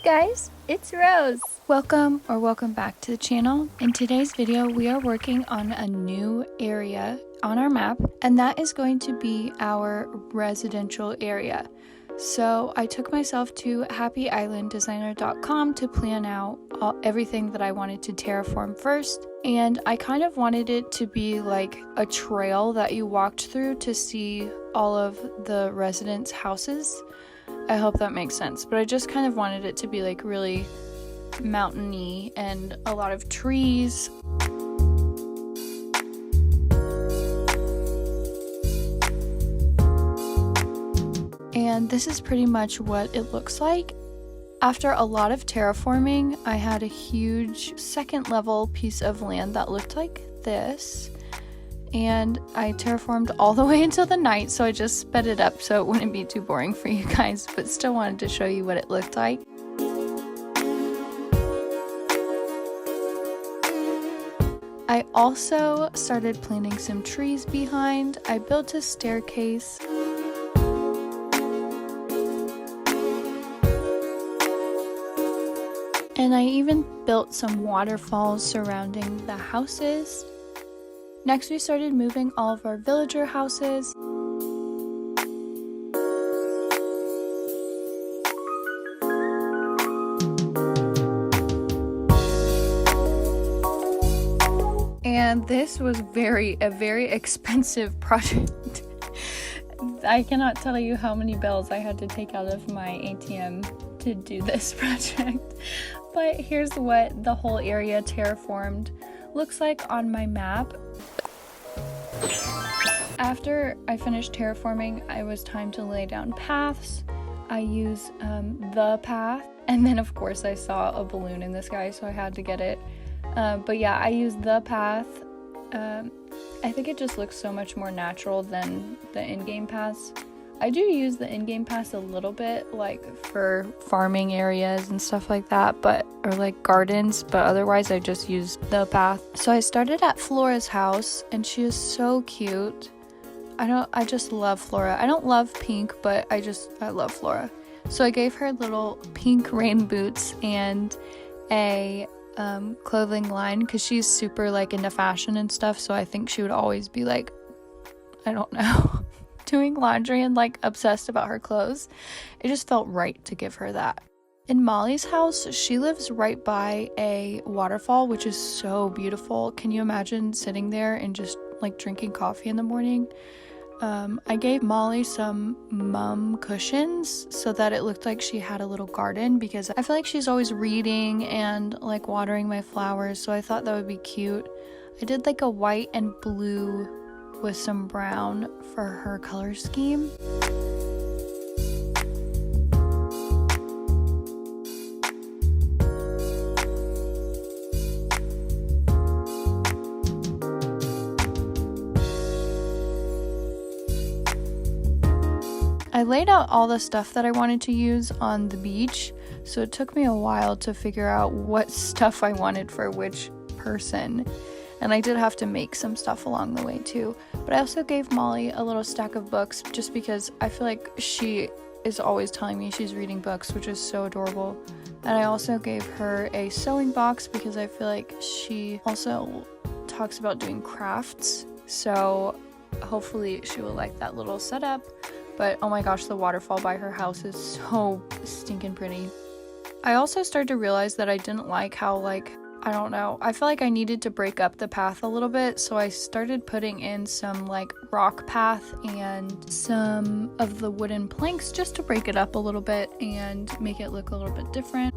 guys, it's Rose. Welcome back to the channel. In today's video, we are working on a new area on our map, and that is going to be our residential area. So I took myself to happyislanddesigner.com to plan out everything that I wanted to terraform first, and I kind of wanted it to be like a trail that you walked through to see all of the residents' houses. I hope that makes sense, but I just kind of wanted it to be like really mountainy and a lot of trees. And this is pretty much what it looks like. After a lot of terraforming, I had a huge second level piece of land that looked like this. And I terraformed all the way until the night, so I just sped it up so it wouldn't be too boring for you guys, but still wanted to show you what it looked like. I also started planting some trees behind. I built a staircase. And I even built some waterfalls surrounding the houses. Next, we started moving all of our villager houses. And this was a very expensive project. I cannot tell you how many bells I had to take out of my ATM to do this project. But here's what the whole area terraformed looks like on my map. After I finished terraforming, it was time to lay down paths. I used the path, and then of course I saw a balloon in the sky, so I had to get it. But yeah, I used the path. I think it just looks so much more natural than the in-game paths. I do use the in-game paths a little bit, like for farming areas and stuff like that, or like gardens, but otherwise I just use the path. So I started at Flora's house, and she is so cute. I just love Flora. I don't love pink, but I love Flora. So I gave her little pink rain boots and a clothing line, because she's super like into fashion and stuff, so I think she would always be like, I don't know, doing laundry and like obsessed about her clothes. It just felt right to give her that. In Molly's house, she lives right by a waterfall, which is so beautiful. Can you imagine sitting there and just like drinking coffee in the morning? I gave Molly some mum cushions so that it looked like she had a little garden, because I feel like she's always reading and like watering my flowers, so I thought that would be cute. I did like a white and blue with some brown for her color scheme. I laid out all the stuff that I wanted to use on the beach, so it took me a while to figure out what stuff I wanted for which person. And I did have to make some stuff along the way too. But I also gave Molly a little stack of books, just because I feel like she is always telling me she's reading books, which is so adorable. And I also gave her a sewing box, because I feel like she also talks about doing crafts. So hopefully she will like that little setup. But oh my gosh, the waterfall by her house is so stinking pretty. I also started to realize that I didn't like how, like, I don't know, I feel like I needed to break up the path a little bit, so I started putting in some like rock path and some of the wooden planks just to break it up a little bit and make it look a little bit different.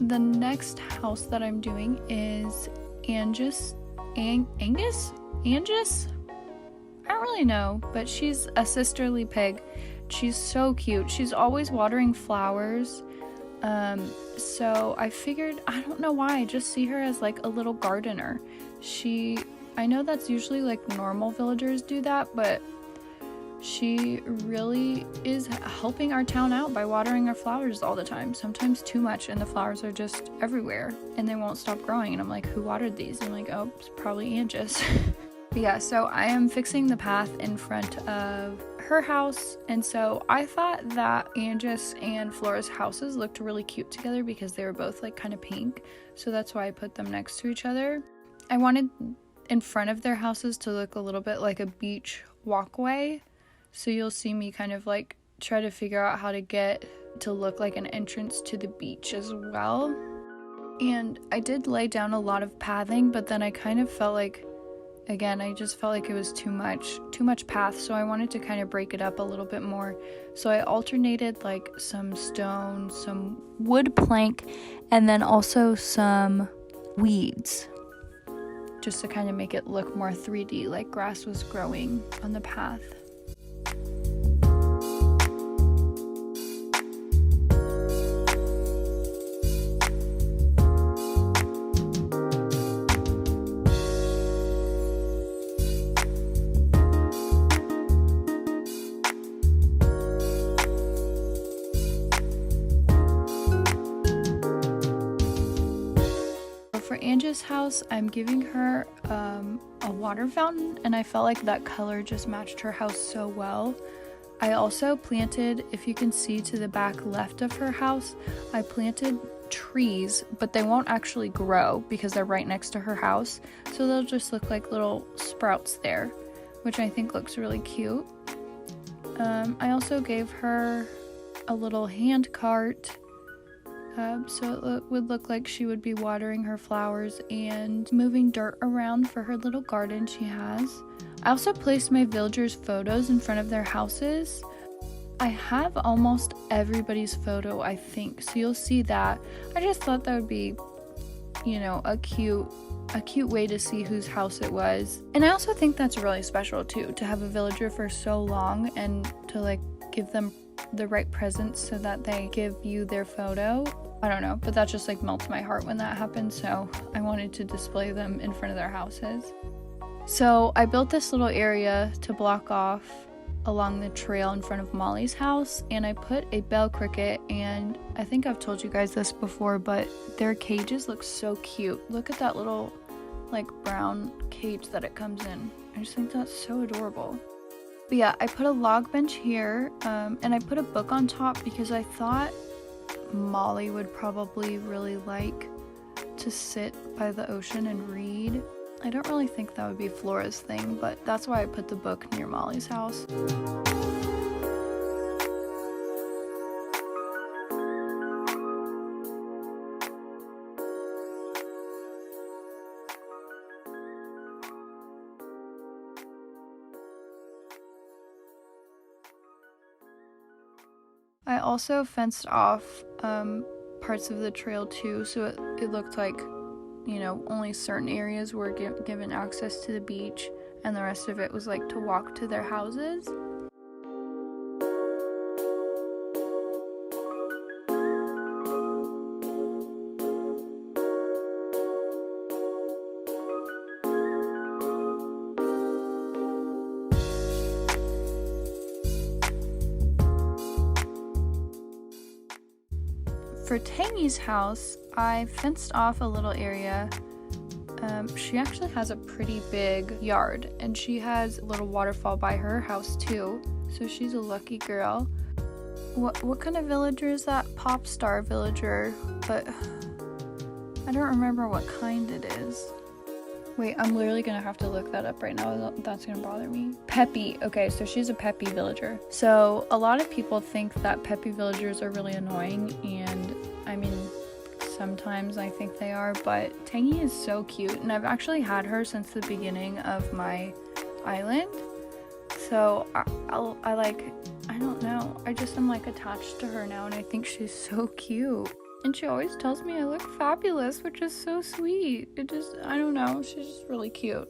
The next house that I'm doing is Angus? I don't really know, but she's a sisterly pig. She's so cute. She's always watering flowers. So I figured, I don't know why, I just see her as like a little gardener. I know that's usually like normal villagers do that, but She really is helping our town out by watering our flowers all the time, sometimes too much, and the flowers are just everywhere and they won't stop growing. And I'm like, who watered these? And I'm like, oh, it's probably Angus. But yeah, so I am fixing the path in front of her house, and so I thought that Angus and Flora's houses looked really cute together because they were both like kind of pink, so that's why I put them next to each other. I wanted in front of their houses to look a little bit like a beach walkway, so you'll see me kind of like try to figure out how to get to look like an entrance to the beach as well. And I did lay down a lot of pathing, but then I kind of felt like, again, I just felt like it was too much path, so I wanted to kind of break it up a little bit more. So I alternated like some stone, some wood plank, and then also some weeds, just to kind of make it look more 3D, like grass was growing on the path. For Angie's house, I'm giving her a water fountain, and I felt like that color just matched her house so well. I also planted, if you can see to the back left of her house, I planted trees, but they won't actually grow because they're right next to her house, so they'll just look like little sprouts there, which I think looks really cute. I also gave her a little hand cart, so it would look like she would be watering her flowers and moving dirt around for her little garden she has. I also placed my villagers' photos in front of their houses. I have almost everybody's photo, I think, so you'll see that. I just thought that would be, you know, a cute way to see whose house it was. And I also think that's really special too, to have a villager for so long and to like give them the right presents so that they give you their photo. I don't know, but that just like melts my heart when that happens, so I wanted to display them in front of their houses. So I built this little area to block off along the trail in front of Molly's house, and I put a bell cricket, and I think I've told you guys this before, but their cages look so cute. Look at that little like brown cage that it comes in. I just think that's so adorable. But yeah, I put a log bench here, and I put a book on top because I thought Molly would probably really like to sit by the ocean and read. I don't really think that would be Flora's thing, but that's why I put the book near Molly's house. I also fenced off parts of the trail too, so it looked like, you know, only certain areas were given access to the beach, and the rest of it was like to walk to their houses. For Tangy's house, I fenced off a little area. She actually has a pretty big yard, and she has a little waterfall by her house too, so she's a lucky girl. What kind of villager is that? Pop star villager, but I don't remember what kind it is. Wait, I'm literally gonna have to look that up right now. That's gonna bother me. Peppy. Okay, so she's a peppy villager. So a lot of people think that peppy villagers are really annoying, and I mean, sometimes I think they are, but Tangy is so cute, and I've actually had her since the beginning of my island. So I don't know, I just am like attached to her now, and I think she's so cute. And she always tells me I look fabulous, which is so sweet. I don't know, she's just really cute.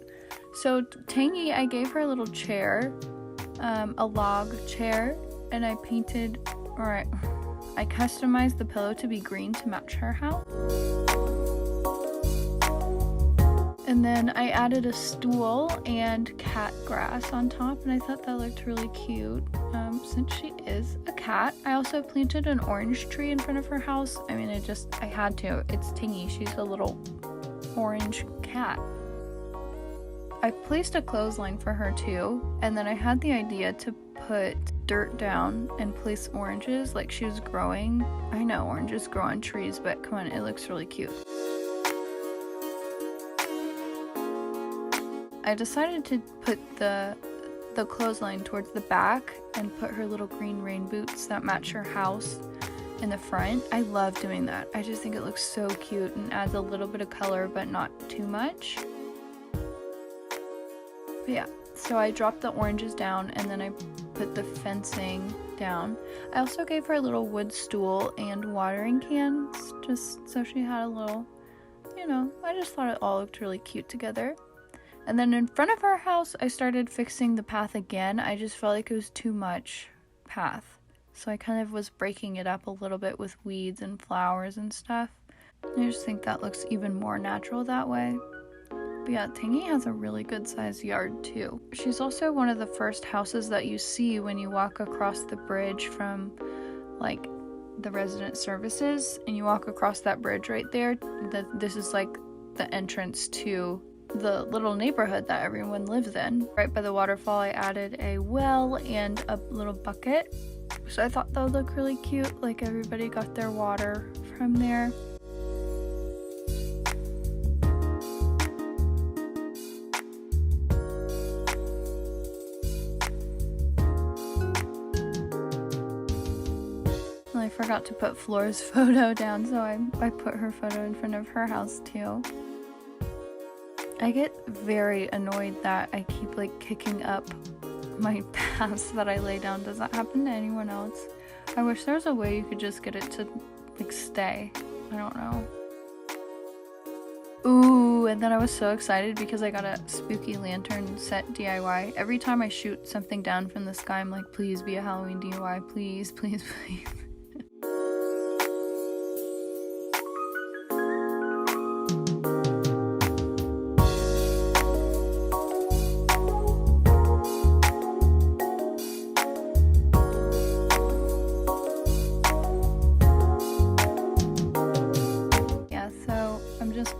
So Tangy, I gave her a little chair, a log chair, and I customized the pillow to be green to match her house. And then I added a stool and cat grass on top, and I thought that looked really cute since she is a cat. I also planted an orange tree in front of her house. I mean, I had to. It's Tingy. She's a little orange cat. I placed a clothesline for her too, and then I had the idea to put dirt down and place oranges like she was growing. I know oranges grow on trees, but come on, it looks really cute. I decided to put the clothesline towards the back and put her little green rain boots that match her house in the front. I love doing that. I just think it looks so cute and adds a little bit of color, but not too much. But yeah, so I dropped the oranges down and then I put the fencing down. I also gave her a little wood stool and watering cans, just so she had a little, you know, I just thought it all looked really cute together. And then in front of her house, I started fixing the path again. I just felt like it was too much path. So I kind of was breaking it up a little bit with weeds and flowers and stuff. I just think that looks even more natural that way. But yeah, Tingy has a really good sized yard too. She's also one of the first houses that you see when you walk across the bridge from like the resident services, and you walk across that bridge right there. This is like the entrance to the little neighborhood that everyone lives in. Right by the waterfall, I added a well and a little bucket. So I thought that would look really cute, like everybody got their water from there. I forgot to put Flora's photo down, so I put her photo in front of her house too. I get very annoyed that I keep like kicking up my paths that I lay down. Does that happen to anyone else? I wish there was a way you could just get it to like stay. I don't know. Ooh, and then I was so excited because I got a spooky lantern set DIY. Every time I shoot something down from the sky, I'm like, please be a Halloween DIY, please, please, please.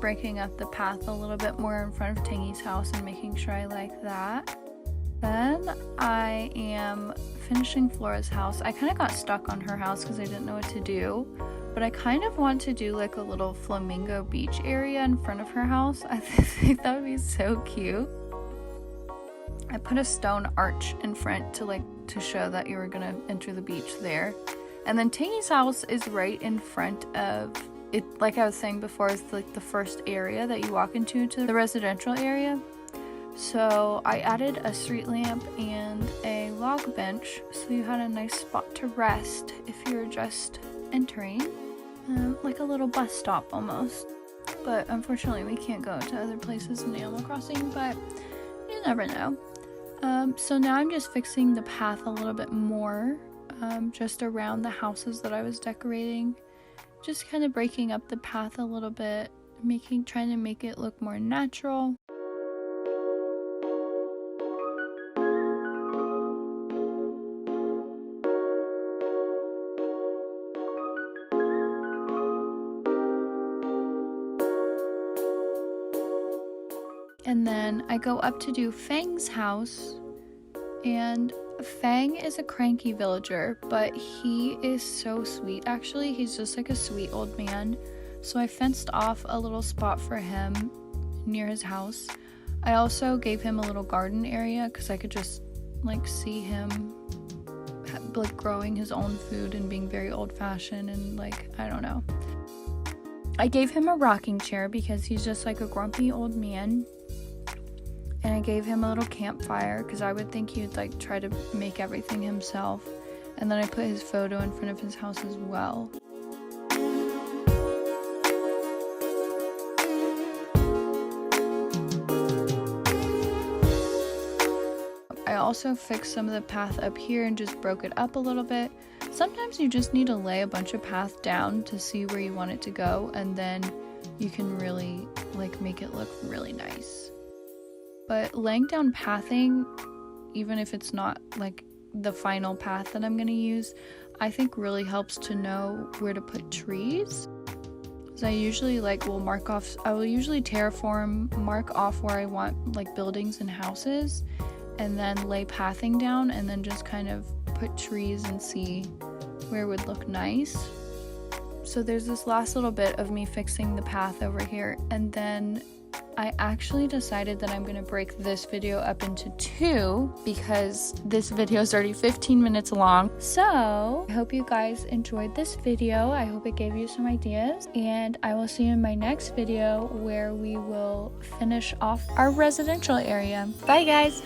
Breaking up the path a little bit more in front of Tingy's house and making sure I like that. Then I am finishing Flora's house. I kind of got stuck on her house because I didn't know what to do, but I kind of want to do like a little flamingo beach area in front of her house. I think that would be so cute. I put a stone arch in front to show that you were gonna enter the beach there. And then Tingy's house is right in front of it. Like I was saying before, it's like the first area that you walk into to the residential area. So I added a street lamp and a log bench so you had a nice spot to rest if you're just entering, like a little bus stop almost. But unfortunately we can't go to other places in Animal Crossing, but you never know. So now I'm just fixing the path a little bit more, just around the houses that I was decorating. Just kind of breaking up the path a little bit, trying to make it look more natural. And then I go up to do Fang's house, and Fang is a cranky villager, but he is so sweet. Actually, he's just like a sweet old man. So I fenced off a little spot for him near his house. I also gave him a little garden area because I could just like see him like growing his own food and being very old-fashioned and like, I don't know. I gave him a rocking chair because he's just like a grumpy old man. And I gave him a little campfire because I would think he'd like try to make everything himself. And then I put his photo in front of his house as well. I also fixed some of the path up here and just broke it up a little bit. Sometimes you just need to lay a bunch of path down to see where you want it to go, and then you can really like make it look really nice. But laying down pathing, even if it's not like the final path that I'm gonna use, I think really helps to know where to put trees. So I usually I will usually terraform, mark off where I want like buildings and houses, and then lay pathing down, and then just kind of put trees and see where it would look nice. So there's this last little bit of me fixing the path over here, and then I actually decided that I'm gonna break this video up into 2 because this video is already 15 minutes long. So I hope you guys enjoyed this video. I hope it gave you some ideas, and I will see you in my next video where we will finish off our residential area. Bye guys!